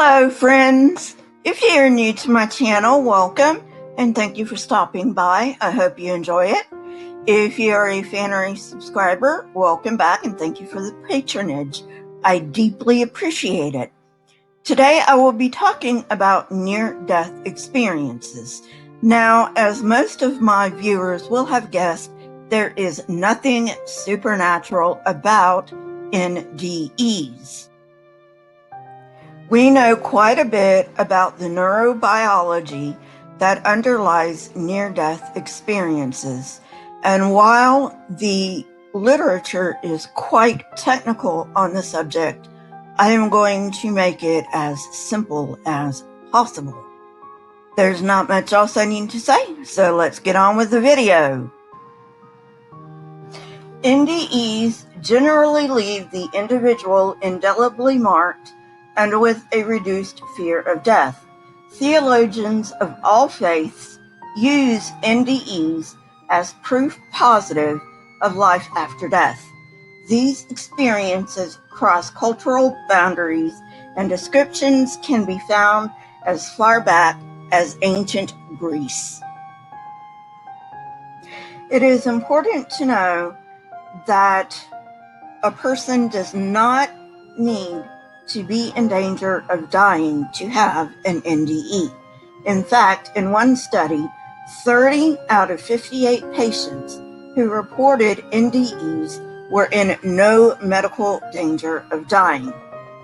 Hello friends! If you're new to my channel, welcome and thank you for stopping by. I hope you enjoy it. If you're a fan or a subscriber, welcome back and thank you for the patronage. I deeply appreciate it. Today I will be talking about near-death experiences. Now, as most of my viewers will have guessed, there is nothing supernatural about NDEs. We know quite a bit about the neurobiology that underlies near-death experiences, and while the literature is quite technical on the subject, I am going to make it as simple as possible. There's not much else I need to say, so let's get on with the video. NDEs generally leave the individual indelibly marked and with a reduced fear of death. Theologians of all faiths use NDEs as proof positive of life after death. These experiences cross cultural boundaries, and descriptions can be found as far back as ancient Greece. It is important to know that a person does not need to be in danger of dying to have an NDE. In fact, in one study, 30 out of 58 patients who reported NDEs were in no medical danger of dying.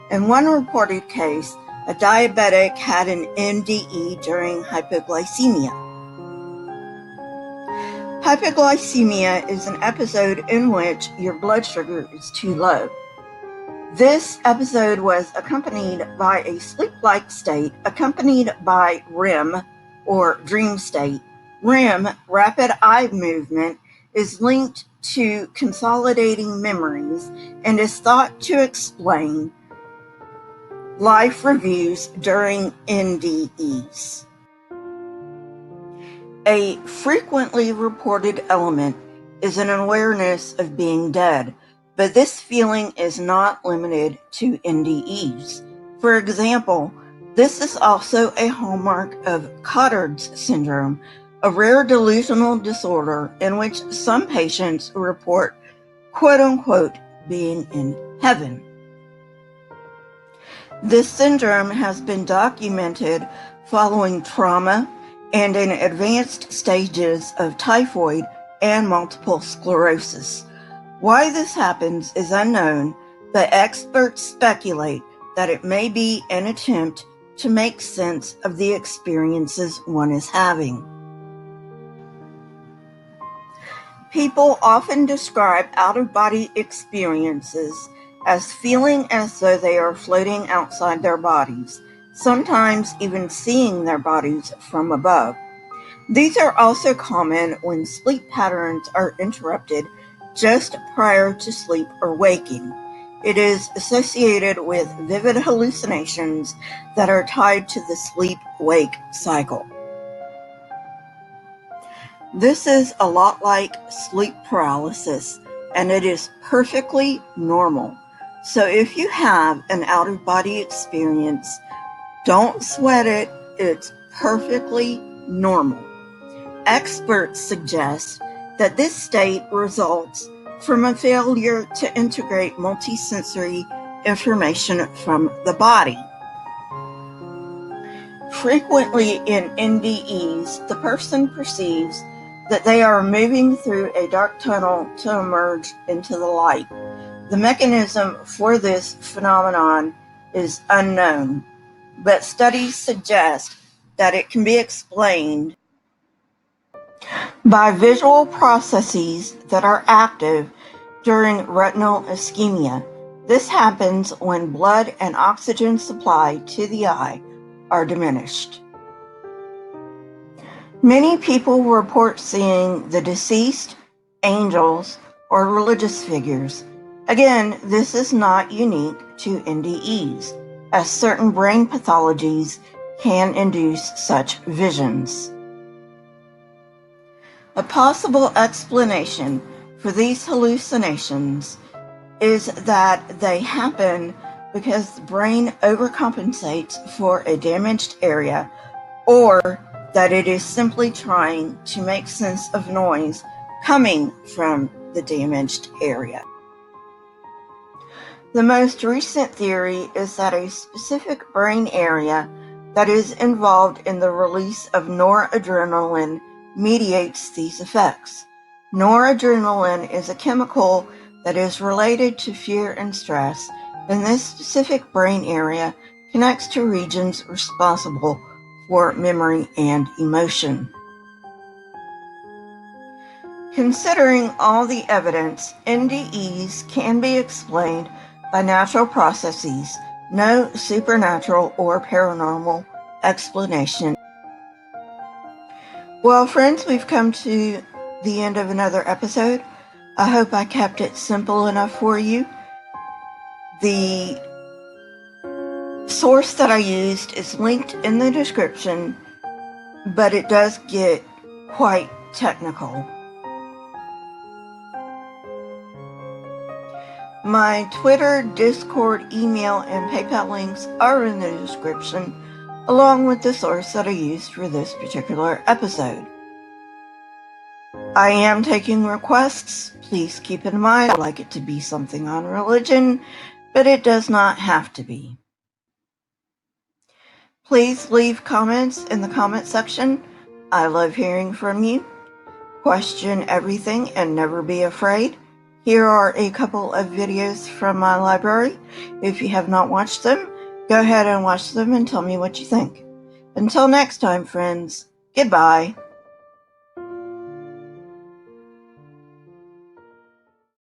In one reported case, a diabetic had an NDE during hypoglycemia. Hypoglycemia is an episode in which your blood sugar is too low. This episode was accompanied by a sleep-like state, accompanied by REM, or dream state. REM, rapid eye movement, is linked to consolidating memories and is thought to explain life reviews during NDEs. A frequently reported element is an awareness of being dead, but this feeling is not limited to NDEs. For example, this is also a hallmark of Cotard's syndrome, a rare delusional disorder in which some patients report quote-unquote being in heaven. This syndrome has been documented following trauma and in advanced stages of typhoid and multiple sclerosis. Why this happens is unknown, but experts speculate that it may be an attempt to make sense of the experiences one is having. People often describe out-of-body experiences as feeling as though they are floating outside their bodies, sometimes even seeing their bodies from above. These are also common when sleep patterns are interrupted just prior to sleep or waking. It is associated with vivid hallucinations that are tied to the sleep-wake cycle. This is a lot like sleep paralysis, and it is perfectly normal. So if you have an out-of-body experience, don't sweat it. It's perfectly normal. Experts suggest that this state results from a failure to integrate multisensory information from the body. Frequently in NDEs, the person perceives that they are moving through a dark tunnel to emerge into the light. The mechanism for this phenomenon is unknown, but studies suggest that it can be explained by visual processes that are active during retinal ischemia. This happens when blood and oxygen supply to the eye are diminished. Many people report seeing the deceased, angels, or religious figures. Again, this is not unique to NDEs, as certain brain pathologies can induce such visions. A possible explanation for these hallucinations is that they happen because the brain overcompensates for a damaged area, or that it is simply trying to make sense of noise coming from the damaged area. The most recent theory is that a specific brain area that is involved in the release of noradrenaline mediates these effects. Noradrenaline is a chemical that is related to fear and stress, and this specific brain area connects to regions responsible for memory and emotion. Considering all the evidence, NDEs can be explained by natural processes, no supernatural or paranormal explanation. Well, friends, we've come to the end of another episode. I hope I kept it simple enough for you. The source that I used is linked in the description, but it does get quite technical. My Twitter, Discord, email, and PayPal links are in the description, along with the source that I used for this particular episode. I am taking requests. Please keep in mind, I'd like it to be something on religion, but it does not have to be. Please leave comments in the comment section. I love hearing from you. Question everything and never be afraid. Here are a couple of videos from my library. If you have not watched them, go ahead and watch them and tell me what you think. Until next time, friends, goodbye.